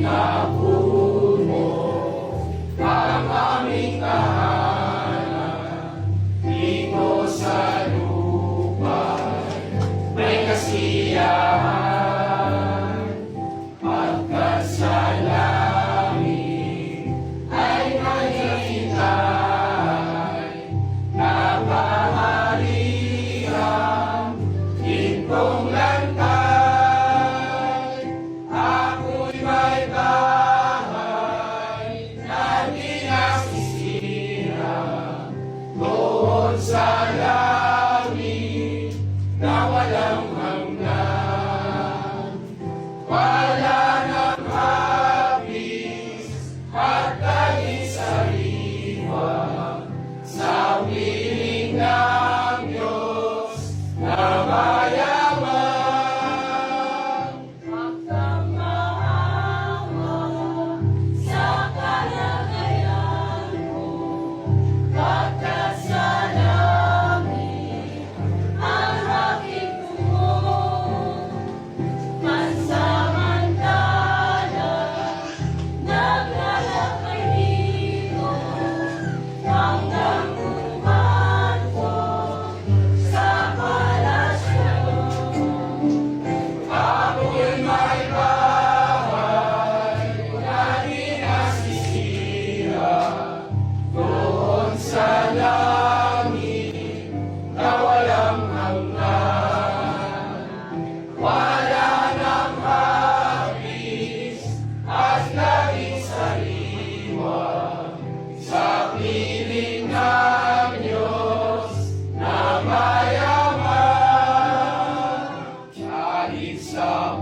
Pinapuno ang aming tahanan dito sa lupa. May kasiyahan pagkat sa langit ay naghihintay na kaharian gintong lantay. Ako'y may bahay na di nasisira doon sa langit na walang hanggan. Wala nang habis at tagi-sariwa sa piling ng Diyos na mayaman. Magkamaawa sa kalagayan ko, pagkat sa langit ang aking tungo. Pansamantala naglalakay dito hanggang umanto sa palasyo. Ako'y may bahay na di nasisira doon sa langit na walang hanggan. Wala nang habis at laging sariwa sa piling ng Diyos na mayaman. Kahit sa